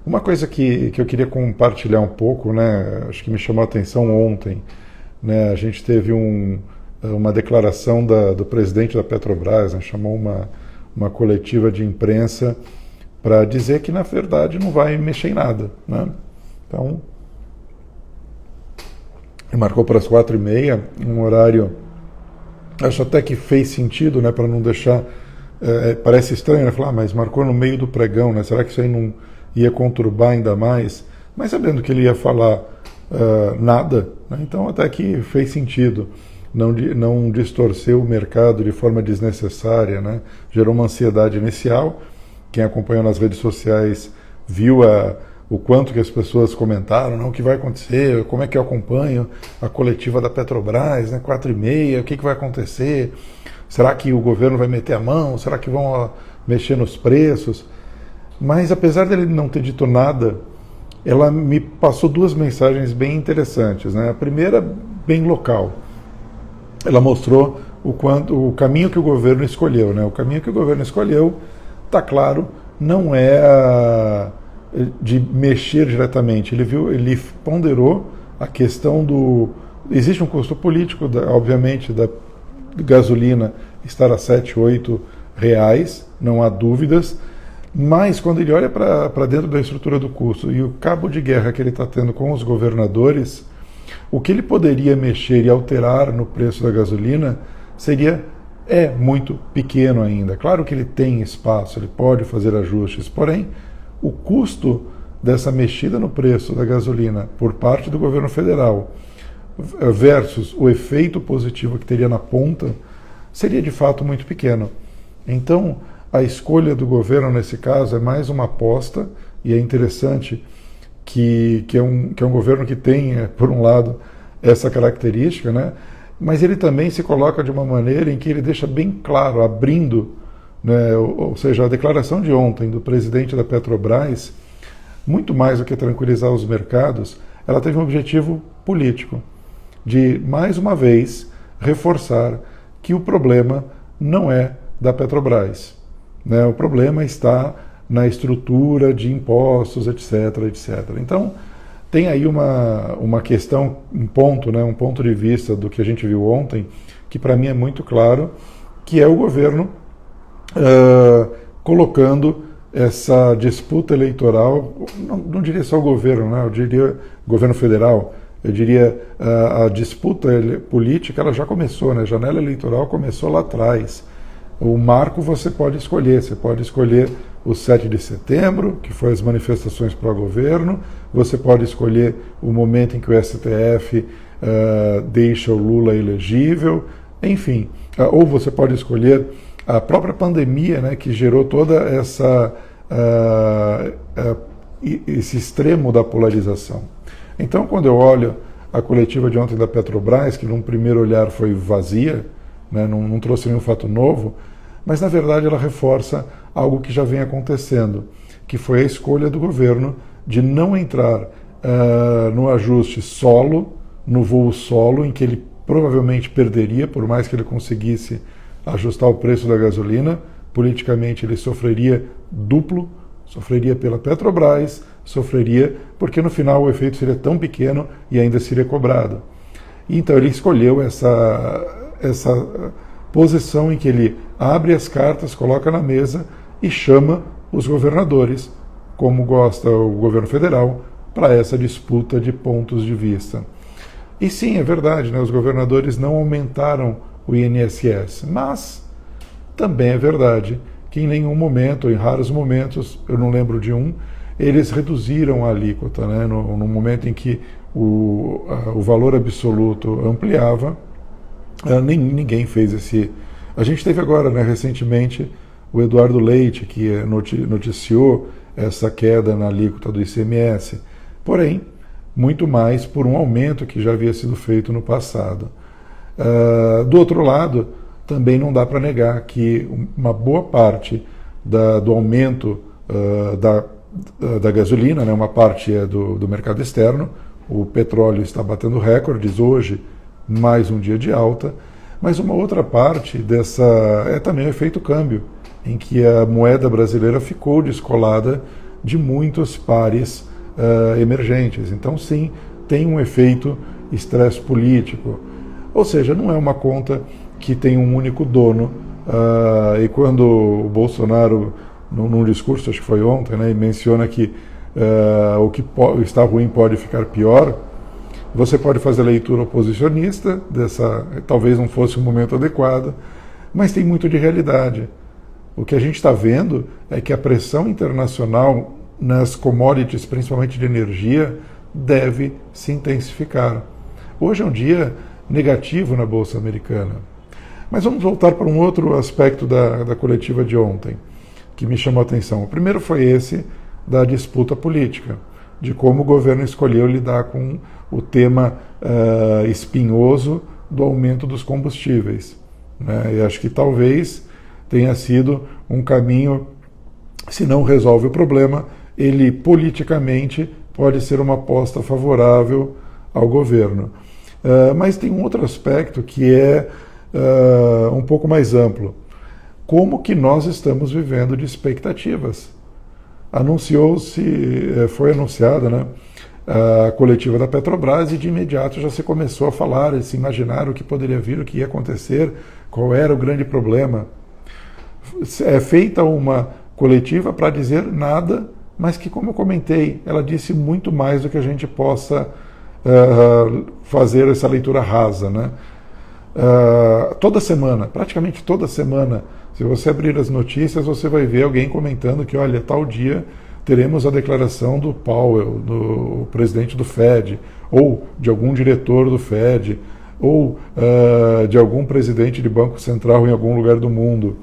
Uma coisa que eu queria compartilhar um pouco, né, acho que me chamou a atenção ontem, né, a gente teve uma declaração do presidente da Petrobras, né, chamou uma coletiva de imprensa para dizer que, na verdade, não vai mexer em nada. Né? Então, marcou para as 4h30, um horário, acho até que fez sentido, né, para não deixar, parece estranho, né, falar, mas marcou no meio do pregão, né, será que isso aí não ia conturbar ainda mais? Mas sabendo que ele ia falar nada, né, então até que fez sentido. Não distorceu o mercado de forma desnecessária, né, gerou uma ansiedade inicial. Quem acompanhou nas redes sociais viu o quanto que as pessoas comentaram, não, o que vai acontecer, como é que eu acompanho a coletiva da Petrobras, né, 4h30, o que vai acontecer, será que o governo vai meter a mão, será que vão mexer nos preços? Mas apesar dele não ter dito nada, ela me passou duas mensagens bem interessantes. Né? A primeira, bem local. Ela mostrou o caminho que o governo escolheu. Né? O caminho que o governo escolheu, está claro, não é de mexer diretamente. Ele ponderou a questão do... Existe um custo político, obviamente, da gasolina estar a 7, 8 reais, não há dúvidas, mas quando ele olha para dentro da estrutura do custo e o cabo de guerra que ele está tendo com os governadores, o que ele poderia mexer e alterar no preço da gasolina é muito pequeno ainda. Claro que ele tem espaço, ele pode fazer ajustes, porém, o custo dessa mexida no preço da gasolina por parte do governo federal versus o efeito positivo que teria na ponta seria de fato muito pequeno. Então, a escolha do governo nesse caso é mais uma aposta, e é interessante que é um governo que tem, por um lado, essa característica, né? Mas ele também se coloca de uma maneira em que ele deixa bem claro, abrindo, né? Ou seja, a declaração de ontem do presidente da Petrobras, muito mais do que tranquilizar os mercados, ela teve um objetivo político, de, mais uma vez, reforçar que o problema não é da Petrobras. Né? O problema está na estrutura de impostos, etc, etc. Então, tem aí uma questão, um ponto, né, um ponto de vista do que a gente viu ontem, que para mim é muito claro, que é o governo colocando essa disputa eleitoral, não diria só o governo, né, eu diria governo federal, eu diria a disputa política, ela já começou, né, a janela eleitoral começou lá atrás. O marco você pode escolher o 7 de setembro, que foi as manifestações pró-governo, você pode escolher o momento em que o STF deixa o Lula elegível, enfim, ou você pode escolher a própria pandemia, né, que gerou toda esse extremo da polarização. Então, quando eu olho a coletiva de ontem da Petrobras, que num primeiro olhar foi vazia, né, não trouxe nenhum fato novo, mas na verdade ela reforça algo que já vem acontecendo, que foi a escolha do governo de não entrar no ajuste solo, no voo solo, em que ele provavelmente perderia, por mais que ele conseguisse ajustar o preço da gasolina, politicamente ele sofreria duplo, sofreria pela Petrobras, sofreria porque no final o efeito seria tão pequeno e ainda seria cobrado. Então ele escolheu essa posição em que ele abre as cartas, coloca na mesa e chama os governadores, como gosta o governo federal, para essa disputa de pontos de vista. E sim, é verdade, né, os governadores não aumentaram o INSS, mas também é verdade que em nenhum momento, ou em raros momentos, eu não lembro de um, eles reduziram a alíquota, né, no momento em que o valor absoluto ampliava, ninguém fez esse... A gente teve agora, né, recentemente, o Eduardo Leite, que noticiou essa queda na alíquota do ICMS, porém, muito mais por um aumento que já havia sido feito no passado. Do outro lado, também não dá para negar que uma boa parte do aumento da gasolina, né, uma parte é do mercado externo, o petróleo está batendo recordes hoje, mais um dia de alta, mas uma outra parte também o efeito câmbio, em que a moeda brasileira ficou descolada de muitos pares emergentes. Então, sim, tem um efeito estresse político. Ou seja, não é uma conta que tem um único dono. E quando o Bolsonaro, num discurso, acho que foi ontem, né, menciona que o que está ruim pode ficar pior, você pode fazer leitura oposicionista, talvez não fosse o momento adequado, mas tem muito de realidade. O que a gente está vendo é que a pressão internacional nas commodities, principalmente de energia, deve se intensificar. Hoje é um dia negativo na Bolsa Americana. Mas vamos voltar para um outro aspecto da coletiva de ontem, que me chamou a atenção. O primeiro foi esse da disputa política, de como o governo escolheu lidar com o tema espinhoso do aumento dos combustíveis, né? E acho que talvez tenha sido um caminho, se não resolve o problema, ele politicamente pode ser uma aposta favorável ao governo. Mas tem um outro aspecto que é um pouco mais amplo. Como que nós estamos vivendo de expectativas? Foi anunciada, né, a coletiva da Petrobras e de imediato já se começou a falar e se imaginar o que poderia vir, o que ia acontecer, qual era o grande problema. É feita uma coletiva para dizer nada, mas que, como eu comentei, ela disse muito mais do que a gente possa fazer essa leitura rasa, né? Toda semana, praticamente toda semana, se você abrir as notícias, você vai ver alguém comentando que, olha, tal dia teremos a declaração do Powell, do presidente do Fed, ou de algum diretor do Fed, ou de algum presidente de banco central em algum lugar do mundo.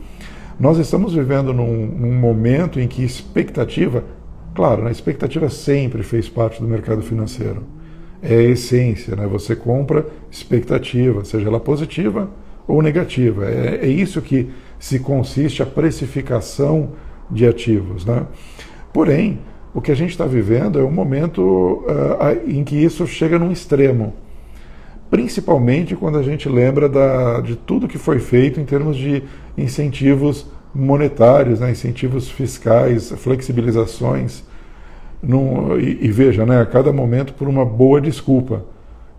Nós estamos vivendo num momento em que expectativa, claro, a expectativa sempre fez parte do mercado financeiro. É a essência, né? Você compra expectativa, seja ela positiva ou negativa. É isso que se consiste a precificação de ativos, né? Porém, o que a gente está vivendo é um momento em que isso chega num extremo. Principalmente quando a gente lembra de tudo que foi feito em termos de incentivos monetários, né? Incentivos fiscais, flexibilizações. E veja, né, a cada momento por uma boa desculpa.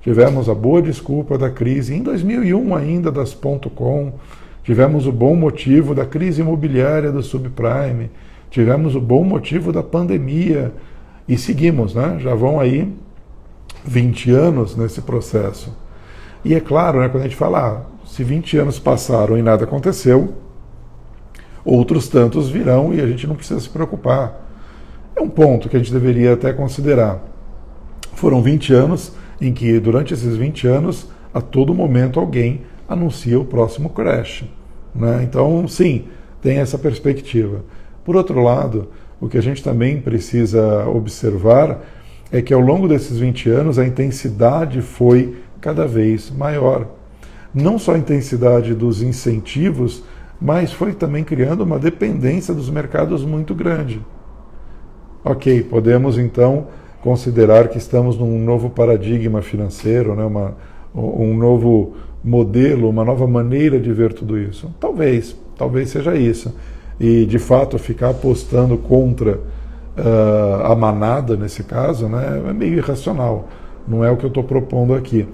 Tivemos a boa desculpa da crise em 2001 ainda, das .com, tivemos o bom motivo da crise imobiliária do subprime, tivemos o bom motivo da pandemia e seguimos, né? Já vão aí 20 anos nesse processo. E é claro, né, quando a gente fala, se 20 anos passaram e nada aconteceu, outros tantos virão e a gente não precisa se preocupar. É um ponto que a gente deveria até considerar. Foram 20 anos em que, durante esses 20 anos, a todo momento alguém anuncia o próximo crash, né? Então, sim, tem essa perspectiva. Por outro lado, o que a gente também precisa observar é que ao longo desses 20 anos a intensidade foi cada vez maior. Não só a intensidade dos incentivos, mas foi também criando uma dependência dos mercados muito grande. Ok, podemos então considerar que estamos num novo paradigma financeiro, né? Um novo modelo, uma nova maneira de ver tudo isso. Talvez seja isso. E, de fato, ficar apostando contra a manada, nesse caso, né, é meio irracional. Não é o que eu estou propondo aqui.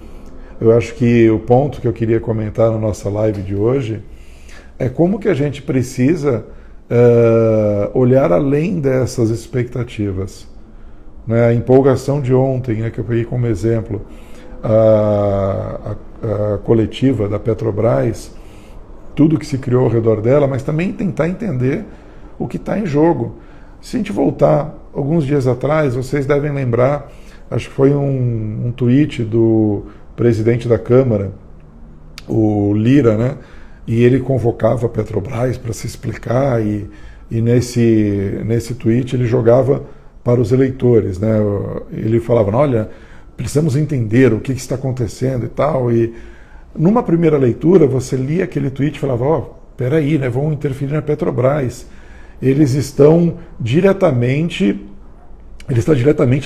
Eu acho que o ponto que eu queria comentar na nossa live de hoje é como que a gente precisa olhar além dessas expectativas. Né? A empolgação de ontem, né, que eu peguei como exemplo, a coletiva da Petrobras, tudo que se criou ao redor dela, mas também tentar entender o que está em jogo. Se a gente voltar alguns dias atrás, vocês devem lembrar, acho que foi um tweet do presidente da Câmara, o Lira, né? E ele convocava a Petrobras para se explicar e nesse tweet ele jogava para os eleitores, né? Ele falava, olha, precisamos entender o que está acontecendo e tal, e numa primeira leitura você lia aquele tweet e falava, peraí, né, vão interferir na Petrobras, ele está diretamente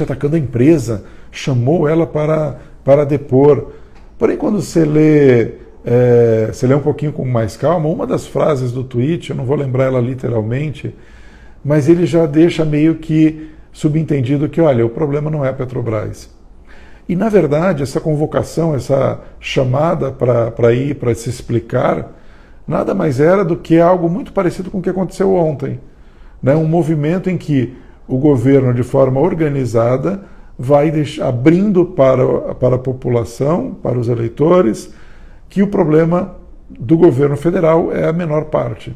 atacando a empresa, chamou ela para depor. Porém, quando você lê um pouquinho com mais calma, uma das frases do tweet, eu não vou lembrar ela literalmente, mas ele já deixa meio que subentendido que, olha, o problema não é a Petrobras. E, na verdade, essa convocação, essa chamada para se explicar, nada mais era do que algo muito parecido com o que aconteceu ontem. Né? Um movimento em que o governo, de forma organizada, vai abrindo para a população, para os eleitores, que o problema do governo federal é a menor parte.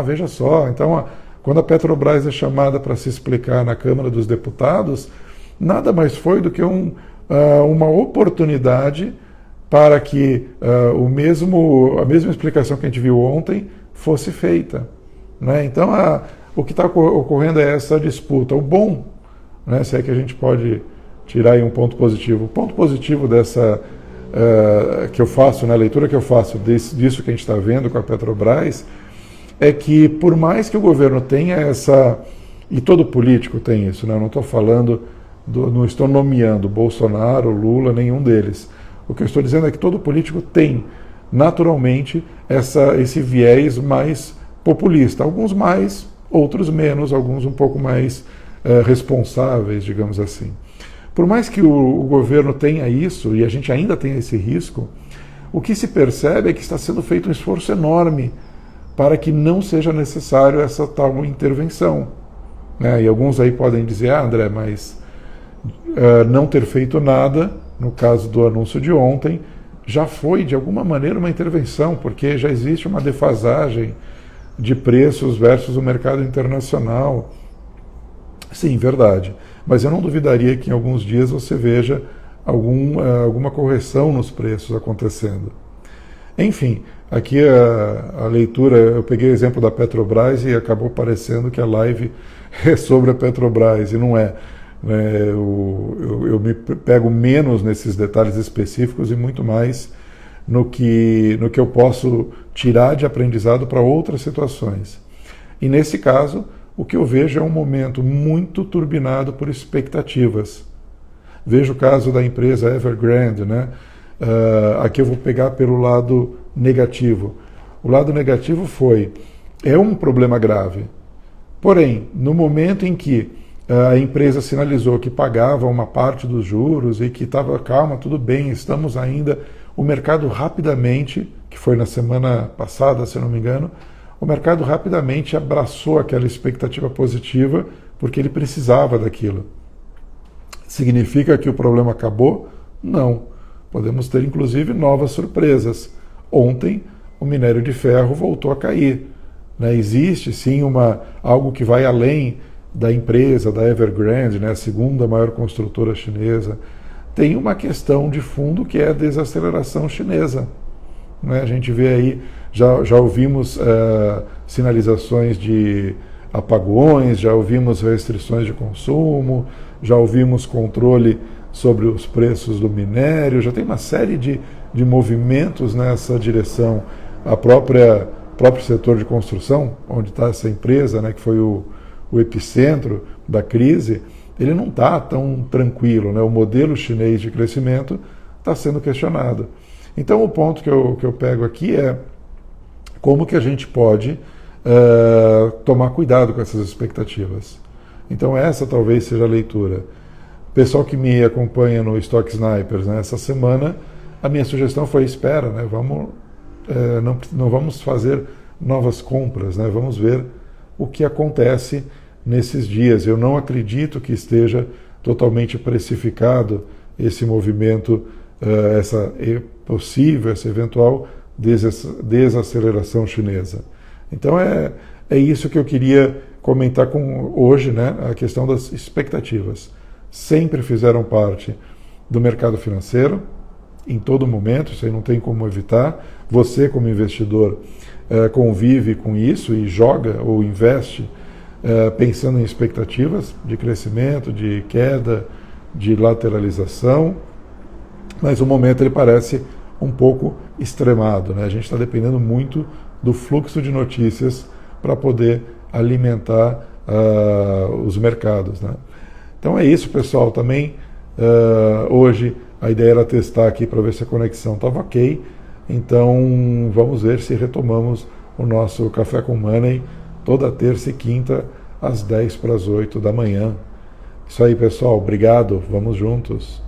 Veja só, então, quando a Petrobras é chamada para se explicar na Câmara dos Deputados, nada mais foi do que uma oportunidade para que a mesma explicação que a gente viu ontem fosse feita. Né? Então, o que está ocorrendo é essa disputa. O bom, né, se é que a gente pode tirar aí um ponto positivo. O ponto positivo dessa que eu faço, né, a leitura que eu faço disso que a gente está vendo com a Petrobras, é que por mais que o governo tenha e todo político tem isso, né, eu não estou falando, não estou nomeando Bolsonaro, Lula, nenhum deles. O que eu estou dizendo é que todo político tem, naturalmente, esse viés mais populista. Alguns mais, outros menos, alguns um pouco mais responsáveis, digamos assim. Por mais que o governo tenha isso, e a gente ainda tem esse risco, o que se percebe é que está sendo feito um esforço enorme para que não seja necessário essa tal intervenção. Né? E alguns aí podem dizer, André, mas não ter feito nada, no caso do anúncio de ontem, já foi de alguma maneira uma intervenção, porque já existe uma defasagem de preços versus o mercado internacional. Sim, verdade. Mas eu não duvidaria que em alguns dias você veja alguma correção nos preços acontecendo. Enfim, aqui a leitura, eu peguei o exemplo da Petrobras e acabou parecendo que a live é sobre a Petrobras, e não é. Eu me pego menos nesses detalhes específicos e muito mais no que eu posso tirar de aprendizado para outras situações. E nesse caso, o que eu vejo é um momento muito turbinado por expectativas. Vejo o caso da empresa Evergrande, né? Aqui eu vou pegar pelo lado negativo. O lado negativo é um problema grave. Porém, no momento em que a empresa sinalizou que pagava uma parte dos juros e que estava, calma, tudo bem, estamos ainda, o mercado rapidamente, que foi na semana passada, se não me engano, o mercado rapidamente abraçou aquela expectativa positiva porque ele precisava daquilo. Significa que o problema acabou? Não. Podemos ter, inclusive, novas surpresas. Ontem, o minério de ferro voltou a cair. Né? Existe, sim, algo que vai além da empresa, da Evergrande, né? A segunda maior construtora chinesa. Tem uma questão de fundo que é a desaceleração chinesa. Né? A gente vê aí, já ouvimos sinalizações de apagões, já ouvimos restrições de consumo, já ouvimos controle sobre os preços do minério, já tem uma série de movimentos nessa direção. O próprio setor de construção, onde está essa empresa, né, que foi o epicentro da crise, ele não está tão tranquilo. Né? O modelo chinês de crescimento está sendo questionado. Então o ponto que eu pego aqui é como que a gente pode tomar cuidado com essas expectativas. Então essa talvez seja a leitura. Pessoal que me acompanha no Stock Snipers, né, essa semana a minha sugestão foi espera, né, não vamos fazer novas compras, né, vamos ver o que acontece nesses dias. Eu não acredito que esteja totalmente precificado esse movimento, essa eventual desaceleração chinesa. Então é isso que eu queria comentar hoje, né, a questão das expectativas. Sempre fizeram parte do mercado financeiro, em todo momento, isso aí não tem como evitar. Você, como investidor, convive com isso e joga ou investe pensando em expectativas de crescimento, de queda, de lateralização, mas o momento ele parece um pouco extremado. Né? A gente está dependendo muito do fluxo de notícias para poder alimentar os mercados. Né? Então é isso, pessoal. Também hoje a ideia era testar aqui para ver se a conexão estava ok. Então vamos ver se retomamos o nosso Café com Money toda terça e quinta às 7:50 da manhã. Isso aí, pessoal. Obrigado. Vamos juntos.